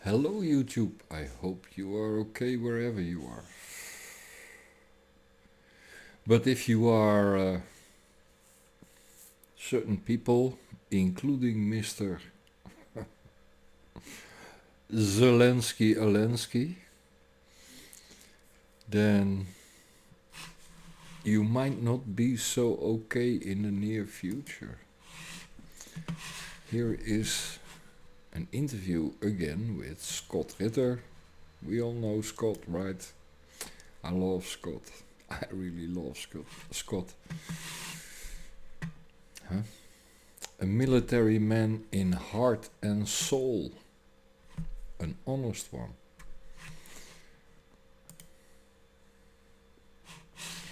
Hello YouTube, I hope you are okay wherever you are. But if you are certain people, including Mr. Zelensky, then you might not be so okay in the near future. Here is an interview again with Scott Ritter. We all know Scott, right? I love Scott. I really love Scott. Huh? A military man in heart and soul. An honest one.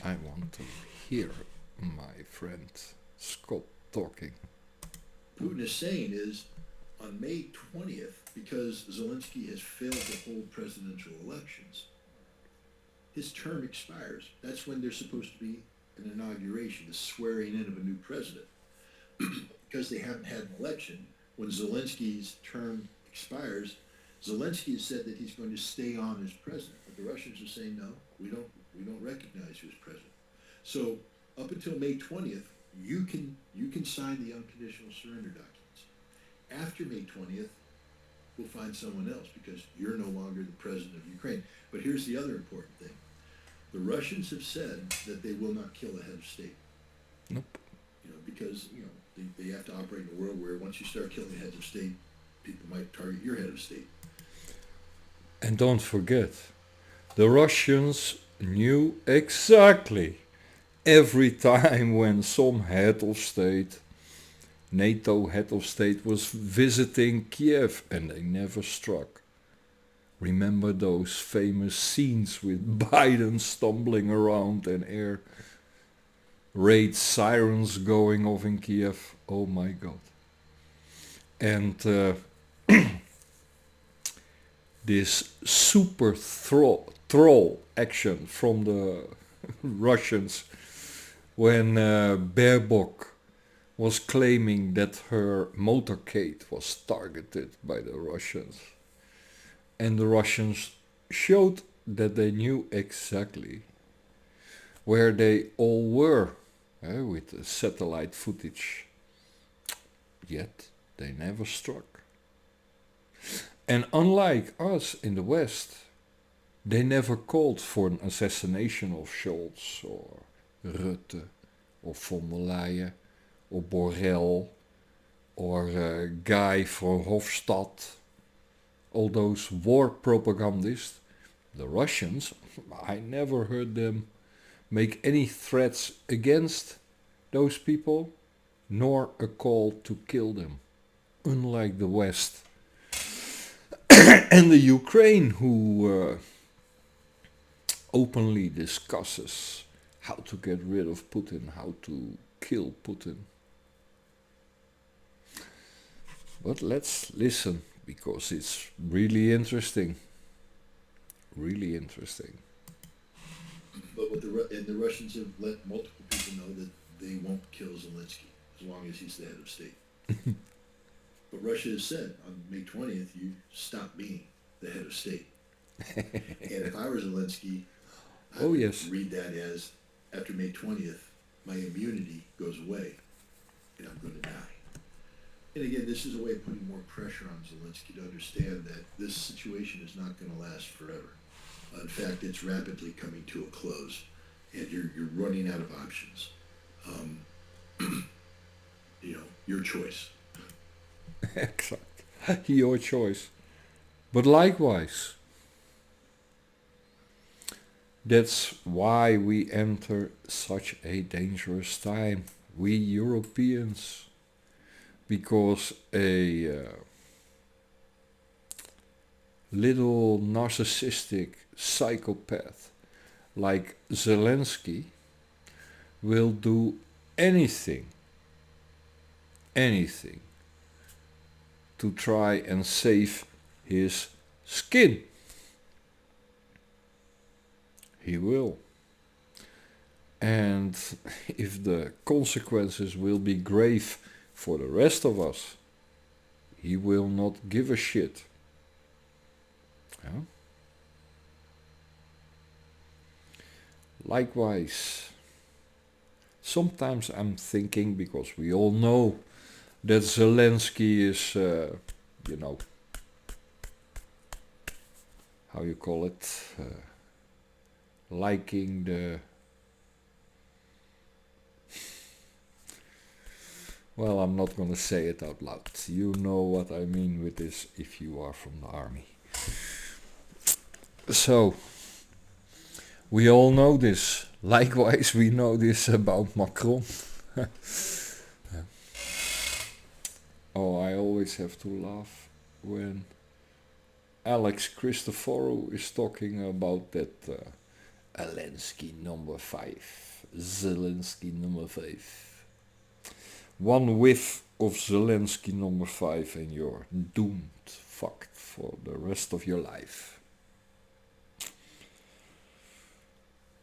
I want to hear my friend Scott talking. Putin is saying is on May 20th, because Zelensky has failed to hold presidential elections, his term expires. That's when there's supposed to be an inauguration, the swearing in of a new president. Because they haven't had an election, when Zelensky's term expires, Zelensky has said that he's going to stay on as president. But the Russians are saying, no, we don't recognize you as president. So up until May 20th, you can sign the unconditional surrender documents. After May 20th, we'll find someone else because you're no longer the president of Ukraine. But here's the other important thing. The Russians have said that they will not kill a head of state. Nope. Because they have to operate in a world where once you start killing heads of state, people might target your head of state. And don't forget, the Russians knew exactly every time when some head of state, NATO head of state, was visiting Kiev and they never struck. Remember those famous scenes with Biden stumbling around and air raid sirens going off in Kiev? Oh my god. And this super troll action from the Russians when Baerbock was claiming that her motorcade was targeted by the Russians. And the Russians showed that they knew exactly where they all were with the satellite footage. Yet they never struck. And unlike us in the West, they never called for an assassination of Scholz or Rutte or von der Leyen or Borrell or Guy Verhofstadt, all those war propagandists. The Russians, I never heard them make any threats against those people, nor a call to kill them, unlike the West. And the Ukraine, who openly discusses how to get rid of Putin, how to kill Putin. But let's listen, because it's really interesting. Really interesting. But the Russians have let multiple people know that they won't kill Zelensky as long as he's the head of state. But Russia has said on May 20th, you stop being the head of state. And if I were Zelensky, I would read that as, after May 20th, my immunity goes away and I'm going to die. And again, this is a way of putting more pressure on Zelensky to understand that this situation is not going to last forever. In fact, it's rapidly coming to a close, and you're running out of options. Your choice. Exact. Your choice. But likewise, that's why we enter such a dangerous time, we Europeans, because a little narcissistic psychopath like Zelensky will do anything to try and save his skin. He will. And if the consequences will be grave for the rest of us, he will not give a shit. Yeah? Likewise, sometimes I'm thinking, because we all know that Zelensky is, you know, how you call it, liking the, well, I'm not gonna say it out loud. You know what I mean with this if you are from the army. So, we all know this. Likewise, we know this about Macron. Oh, I always have to laugh when Alex Christoforou is talking about that Zelensky number 5. Zelensky number 5. One whiff of Zelensky number 5 and you're doomed, fucked for the rest of your life.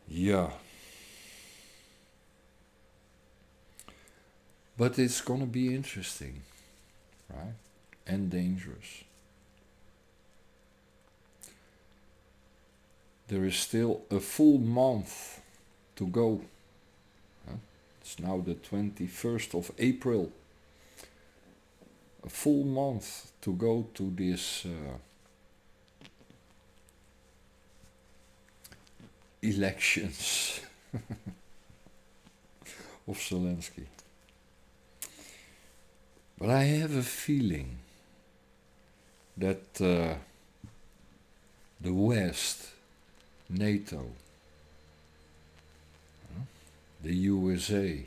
Yeah. But it's gonna be interesting, right? And dangerous. There is still a full month to go. It's now the 21st of April. A full month to go to this elections of Zelensky. But I have a feeling that the West, NATO, the USA,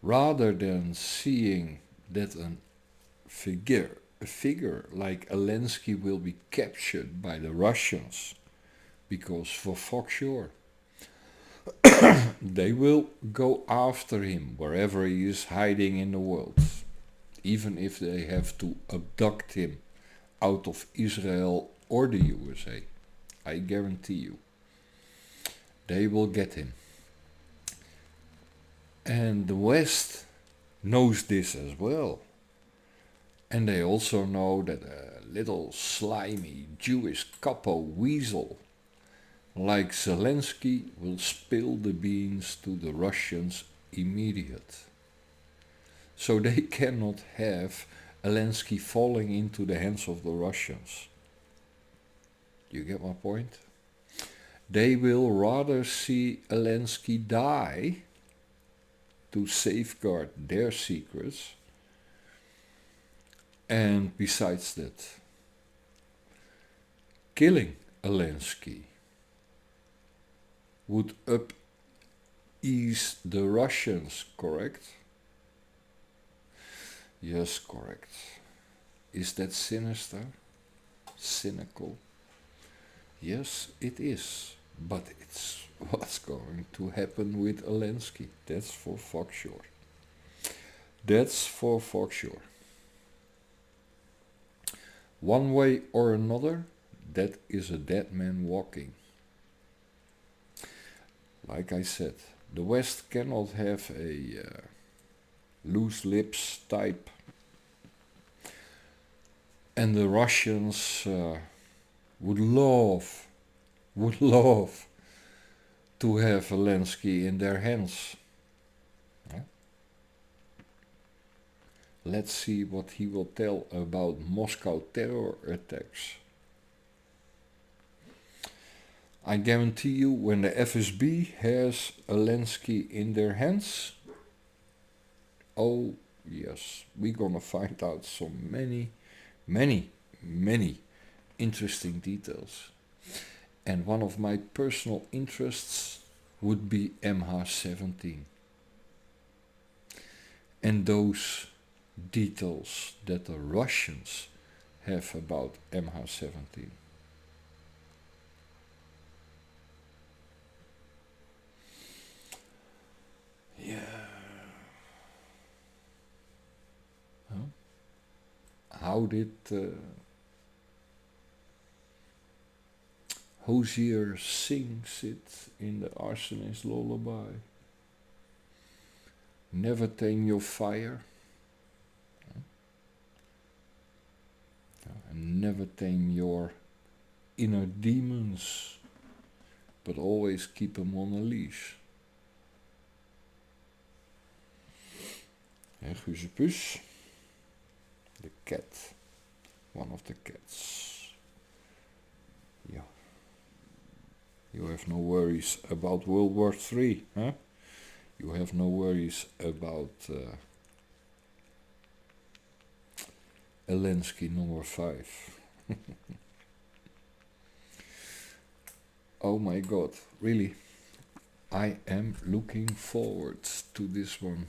rather than seeing that a figure like Zelensky will be captured by the Russians, because for fuck sure, they will go after him wherever he is hiding in the world, even if they have to abduct him out of Israel or the USA. I guarantee you, they will get him. And the West knows this as well. And they also know that a little slimy Jewish capo weasel like Zelensky will spill the beans to the Russians immediate. So they cannot have Zelensky falling into the hands of the Russians. You get my point? They will rather see Zelensky die to safeguard their secrets. And besides that, killing Zelensky would ease the Russians, correct? Yes, correct. Is that sinister? Cynical? Yes, it is. But it's what's going to happen with Zelensky. That's for fuck sure. That's for fuck sure. One way or another, that is a dead man walking. Like I said, the West cannot have a loose lips type, and the Russians would love to have Zelensky in their hands. Yeah? Let's see what he will tell about Moscow terror attacks. I guarantee you, when the FSB has Zelensky in their hands, oh yes, we're gonna find out so many interesting details. And one of my personal interests would be MH17. And those details that the Russians have about MH17. Yeah. Huh? How did Hosier sings it in the Arsonist Lullaby? Never tame your fire, and never tame your inner demons, but always keep them on a leash. Guusepus, the cat, one of the cats. Yeah. You have no worries about World War III, huh? You have no worries about Zelensky number 5. Oh my god, really, I am looking forward to this one.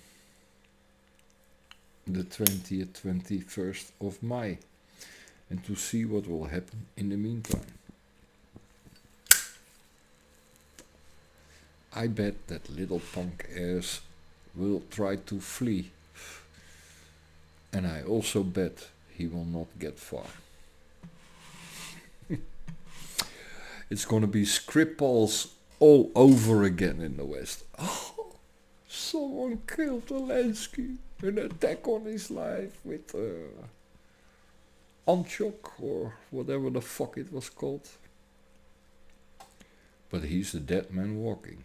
The 20th, 21st of May, and to see what will happen in the meantime. I bet that little punk ass will try to flee, and I also bet he will not get far. It's gonna be Skripals all over again in the West. Oh, someone killed Zelensky. An attack on his life with Antioch or whatever the fuck it was called. But he's the dead man walking.